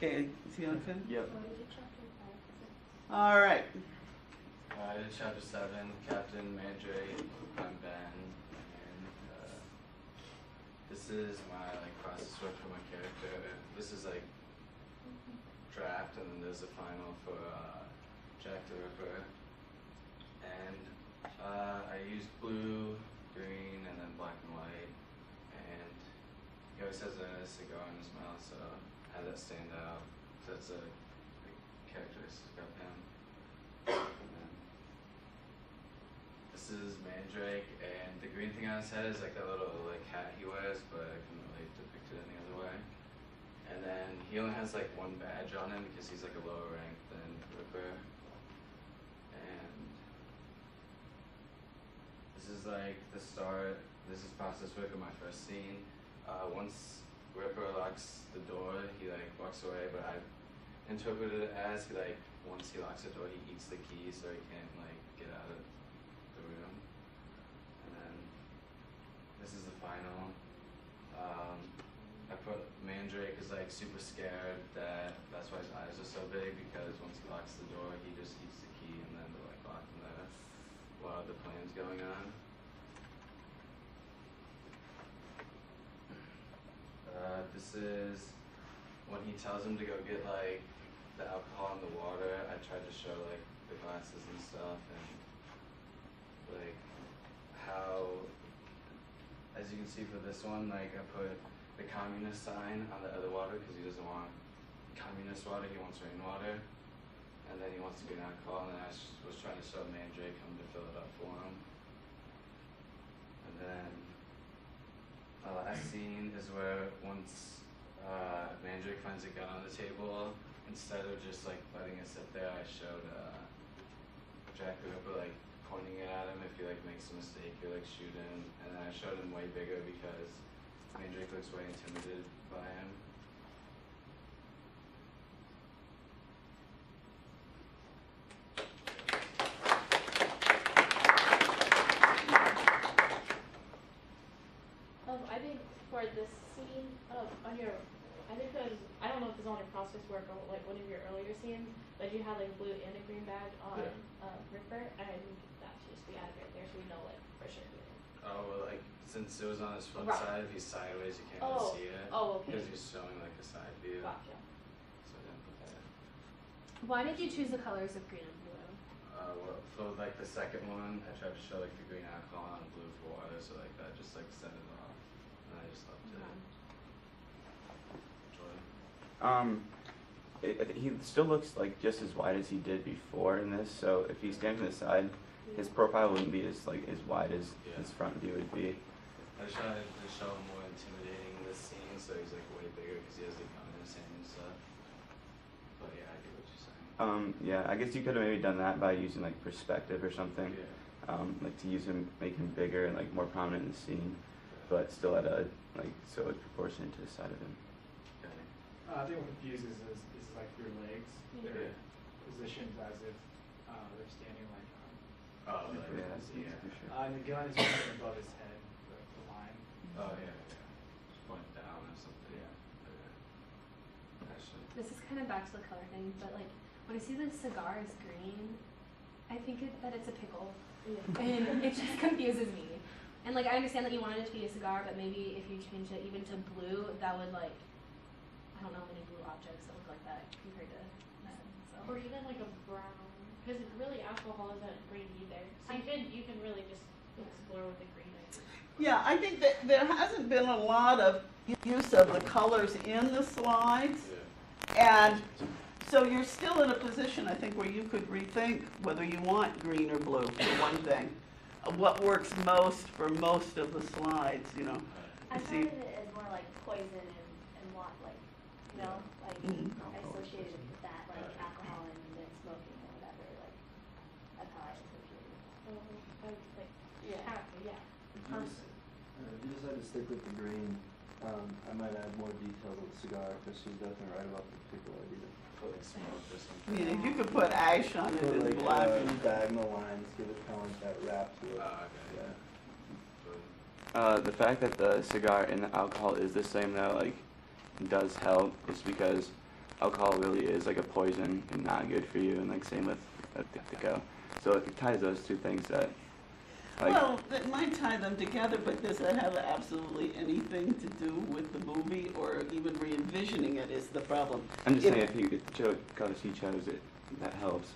Okay, is he on fin? Yep. All right. I did chapter 7, Captain Mandrake. I'm Ben, and this is my process work for my character. This is draft, and then there's a final for Jack the Ripper. And I used blue, green, and then black and white. And he always has a cigar in his mouth, so I had that stand out. So that's a characteristic of him. And then this is Mandrake, and the green thing on his head is that little hat he wears, but I couldn't really depict it any other way. And then he only has one badge on him because he's a lower rank than Ripper. And this is the start. This is process work of my first scene. Once Ripper locks the door, he walks away, but I interpreted it as once he locks the door, he eats the key so he can't get out of the room. And then this is the final. I put Mandrake is super scared that's why his eyes are so big, because once he locks the door, he just eats the key and then they're locked in there while the plan's going on. This is when he tells him to go get the alcohol in the water. I tried to show the glasses and stuff, and how, as you can see for this one, I put the communist sign on the other water because he doesn't want communist water, he wants rainwater, and then he wants to get alcohol, and I was trying to show Mandrake come to fill it up for him. And then the last scene is where once Mandrake finds a gun on the table, instead of just letting it sit there, I showed Jack the Ripper pointing it at him. If he makes a mistake, he shoot him, and then I showed him way bigger because Mandrake looks way intimidated by him. I think for this scene, on your, I think there's, I don't know if it's on your process work or one of your earlier scenes, but you had a blue and a green badge on Ripper, and I think that should just be added right there so we know for sure. Oh, well, since it was on his front side, if he's sideways, you can't really see it. Oh, okay. Because he's showing a side view. Gotcha. So I didn't put that. Why did you choose the colors of green and blue? Well, for the second one, I tried to show the green alcohol and blue for water, so that just set it off, and I just loved it. Jordan? He still looks just as wide as he did before in this. So if he stands on the side, his profile wouldn't be as as wide as his front view would be. I tried to show him more intimidating in this scene, so he's way bigger because he has the gun in his hand and stuff. But yeah, I get what you're saying. Yeah, I guess you could have maybe done that by using perspective or something. Yeah. To use him, make him bigger and more prominent in the scene, but still at a so it's proportionate to the side of him. Okay. I think what confuses is your legs. They're positioned as if they're standing Oh, yeah. and the gun is right above his head, the line. Oh, yeah. Just point down or something. Yeah. Actually. This is kind of back to the color thing, but when I see the cigar is green, I think that it's a pickle. Yeah. And it just confuses me. And I understand that you wanted it to be a cigar, but maybe if you change it even to blue, that would I don't know many blue objects that look like that compared to that. So. Or even a brown, because really alcohol isn't green either. So you can really just explore with the green. Yeah, I think that there hasn't been a lot of use of the colors in the slides. Yeah. And so you're still in a position, I think, where you could rethink whether you want green or blue, for one thing. What works most for most of the slides, I thought of it as more poison and want, associated with that, alcohol and then smoking or whatever, that's how I associated it. Yeah. If you decide to stick with the green, I might add more details on the cigar because she's definitely right about the particular idea. Put smoke or something. Yeah, you could put ash on it in black. Diagonal lines, give it kind of that wrap to it. Okay. Yeah. The fact that the cigar and the alcohol is the same though, does help, just because alcohol really is like a poison and not good for you, and like same with Addictico. So it ties those two things that, like, Well, that might tie them together, but does that have absolutely anything to do with the movie or even re-envisioning it is the problem? I'm just If- saying if the colors he chose, that helps.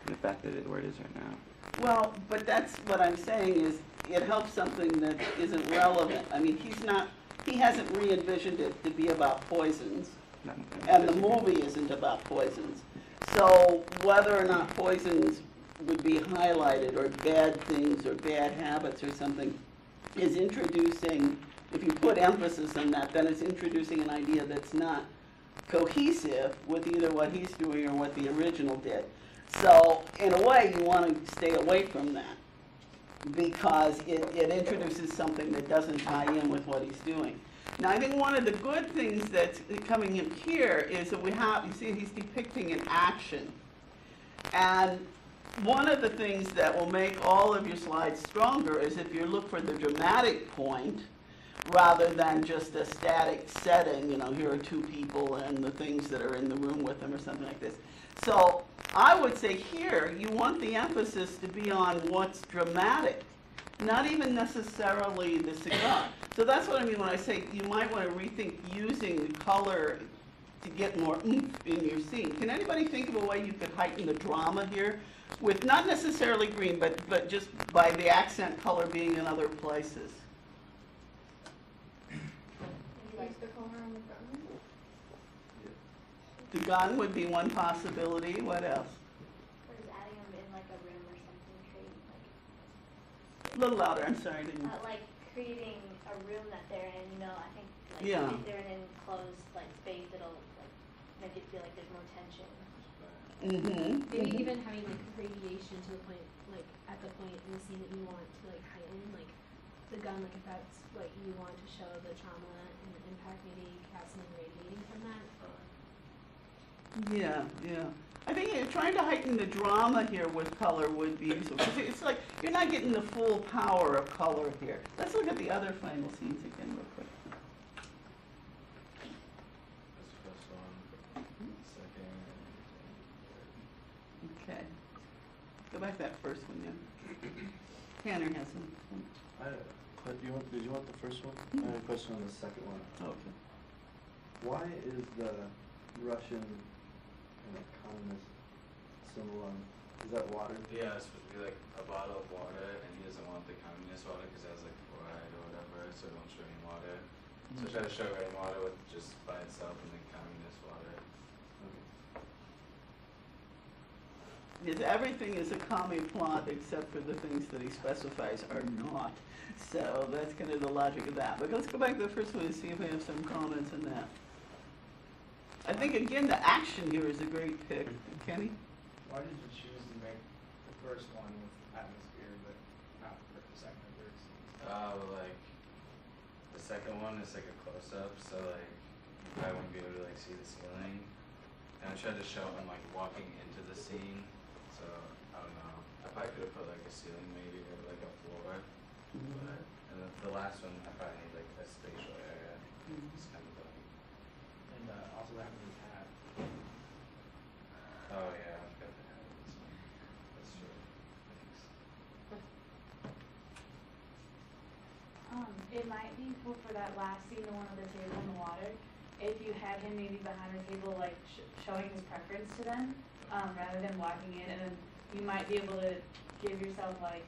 And the fact that it where it is right now. Well, but that's what I'm saying is, it helps something that isn't relevant. I mean, he hasn't re-envisioned it to be about poisons, Not- and the movie isn't about poisons. So whether or not poisons would be highlighted, or bad things, or bad habits, or something, is introducing, if you put emphasis on that, then it's introducing an idea that's not cohesive with either what he's doing or what the original did. So, in a way, you want to stay away from that, because it introduces something that doesn't tie in with what he's doing. Now, I think one of the good things that's coming in here is that you see he's depicting an action. And one of the things that will make all of your slides stronger is if you look for the dramatic point, rather than just a static setting, here are two people and the things that are in the room with them or something like this. So I would say here, you want the emphasis to be on what's dramatic, not even necessarily the cigar. So that's what I mean when I say you might want to rethink using color to get more oomph in your scene. Can anybody think of a way you could heighten the drama here with not necessarily green, but just by the accent color being in other places? Like the color on the gun? The gun would be one possibility. What else? Or is adding them in like a room or something, creating like, A little louder. I'm sorry. I didn't. like creating a room that they're in, I think like Yeah. if they're in an enclosed like space, it'll like make it feel like there's more tension. Mm-hmm. Maybe even having like radiation to the point, like at the point in the scene that you want to like heighten, like the gun, like if that's what you want to show the trauma and the impact, maybe you could have something radiating from that. Yeah, yeah. I think trying to heighten the drama here with color would be useful. 'Cause it's like you're not getting the full power of color here. Let's look at the other final scenes again real quick. That's the first one. Second. Okay. Go back to that first one, yeah. Tanner has some. Did you want the first one? I have a question on the second one. Okay. Why is the Russian kind of communist symbol on, is that water? Yeah, it's supposed to be like a bottle of water, and he doesn't want the communist water because it has like fluoride or whatever, so don't show any water. So try to show rainwater with just by itself and then communist water. Yes, everything is a commie plot except for the things that he specifies are not. So that's kind of the logic of that. But let's go back to the first one and see if we have some comments on that. I think, again, the action here is a great pick. Kenny? Why did you choose to make the first one with atmosphere, but not for the second or third scene? Like the second one is like a close up, so like I wouldn't be able to like see the ceiling. And I tried to show him like walking into the scene, so I don't know. I probably could have put like a ceiling maybe or like a floor. But and then the last one I probably need like a spatial area. It's kind of like, And also having his hat. oh yeah, I've got the hat of this one. That's true. Thanks. It might be cool for that last scene, the one with the table in the water, if you had him maybe behind the table, like showing his preference to them, rather than walking in, and then you might be able to give yourself like,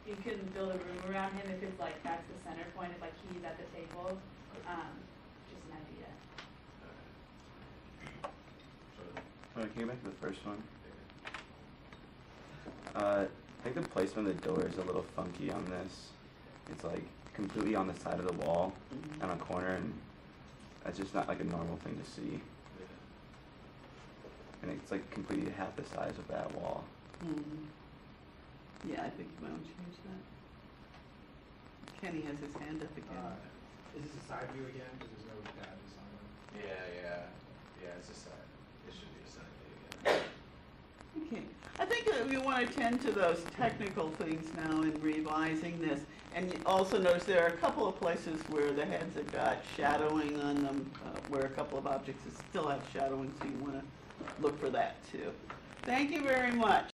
you can build a room around him if it's like that's the center point, if like he's at the table, just an idea. Can you go back to the first one? I think the placement of the door is a little funky on this. It's like completely on the side of the wall, on a corner, and that's just not like a normal thing to see. And it's like completely half the size of that wall. Yeah, I think you might want to change that. Kenny has his hand up again. Is this a side view again? Because there's no badges on them. Yeah, it's a side. It should be a side view, yeah. Okay. I think that we want to tend to those technical things now in revising this. And you also notice there are a couple of places where the heads have got shadowing on them, where couple of objects that still have shadowing, so you want to look for that too. Thank you very much.